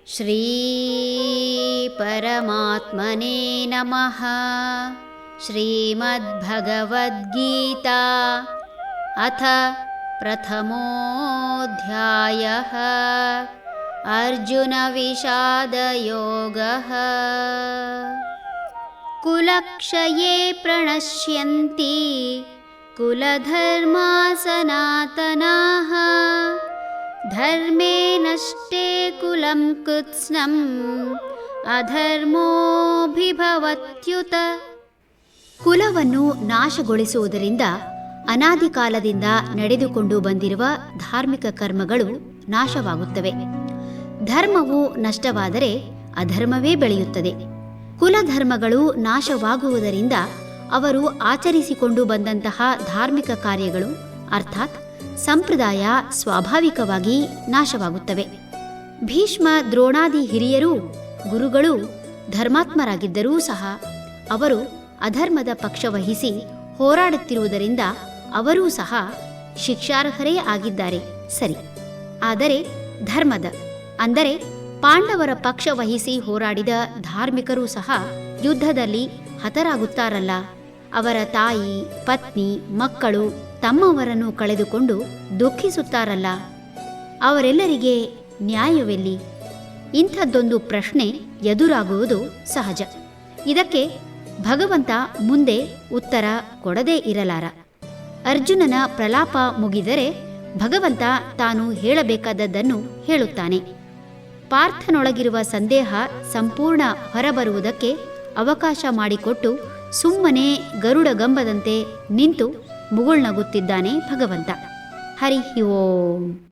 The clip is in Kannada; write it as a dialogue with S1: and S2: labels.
S1: ಶ್ರೀ ಪರಮಾತ್ಮನೇ ನಮಃ. ಶ್ರೀಮದ್ಭಗವದ್ಗೀತಾ ಅಥ ಪ್ರಥಮೋऽಧ್ಯಾಯಃ. ಅರ್ಜುನ ವಿಷಾದಯೋಗಃ. ಕುಲಕ್ಷಯೇ ಪ್ರಣಶ್ಯಂತಿ ಕುಲಧರ್ಮಾ ಸನಾತನಾಃ. ಧರ್ಮೇ ನಷ್ಟೇ ಕುಲಂ ಕೃತ್ಸ್ನಂ ಅಧರ್ಮೋಭಿಭವತ್ಯುತ. ಕುಲವನ್ನು ನಾಶಗೊಳಿಸುವುದರಿಂದ ಅನಾದಿ ಕಾಲದಿಂದ ನಡೆದುಕೊಂಡು ಬಂದಿರುವ ಧಾರ್ಮಿಕ ಕರ್ಮಗಳು ನಾಶವಾಗುತ್ತವೆ. ಧರ್ಮವು ನಷ್ಟವಾದರೆ ಅಧರ್ಮವೇ ಬೆಳೆಯುತ್ತದೆ. ಕುಲಧರ್ಮಗಳು ನಾಶವಾಗುವುದರಿಂದ ಅವರು ಆಚರಿಸಿಕೊಂಡು ಬಂದಂತಹ ಧಾರ್ಮಿಕ ಕಾರ್ಯಗಳು ಅರ್ಥಾತ್ ಸಂಪ್ರದಾಯ ಸ್ವಾಭಾವಿಕವಾಗಿ ನಾಶವಾಗುತ್ತವೆ. ಭೀಷ್ಮ ದ್ರೋಣಾದಿ ಹಿರಿಯರೂ ಗುರುಗಳು ಧರ್ಮಾತ್ಮರಾಗಿದ್ದರೂ ಸಹ ಅವರು ಅಧರ್ಮದ ಪಕ್ಷವಹಿಸಿ ಹೋರಾಡುತ್ತಿರುವುದರಿಂದ ಅವರೂ ಸಹ ಶಿಕ್ಷಾರ್ಹರೇ ಆಗಿದ್ದಾರೆ. ಸರಿ, ಆದರೆ ಧರ್ಮದ ಅಂದರೆ ಪಾಂಡವರ ಪಕ್ಷ ವಹಿಸಿ ಹೋರಾಡಿದ ಧಾರ್ಮಿಕರೂ ಸಹ ಯುದ್ಧದಲ್ಲಿ ಹತರಾಗುತ್ತಾರಲ್ಲ. ಅವರ ತಾಯಿ, ಪತ್ನಿ, ಮಕ್ಕಳು ತಮ್ಮವರನ್ನು ಕಳೆದುಕೊಂಡು ದುಃಖಿಸುತ್ತಾರಲ್ಲ. ಅವರೆಲ್ಲರಿಗೆ ನ್ಯಾಯವೆಲ್ಲಿ? ಇಂಥದ್ದೊಂದು ಪ್ರಶ್ನೆ ಎದುರಾಗುವುದು ಸಹಜ. ಇದಕ್ಕೆ ಭಗವಂತ ಮುಂದೆ ಉತ್ತರ ಕೊಡದೇ ಇರಲಾರ. ಅರ್ಜುನನ ಪ್ರಲಾಪ ಮುಗಿದರೆ ಭಗವಂತ ತಾನು ಹೇಳಬೇಕಾದದ್ದನ್ನು ಹೇಳುತ್ತಾನೆ. ಪಾರ್ಥನೊಳಗಿರುವ ಸಂದೇಹ ಸಂಪೂರ್ಣ ಹೊರಬರುವುದಕ್ಕೆ ಅವಕಾಶ ಮಾಡಿಕೊಟ್ಟು ಸುಮ್ಮನೆ ಗರುಡಗಂಬದಂತೆ ನಿಂತು ಮುಗುಳ್ನಗುತ್ತಿದ್ದಾನೆ ಭಗವಂತ. ಹರಿ ಓಂ.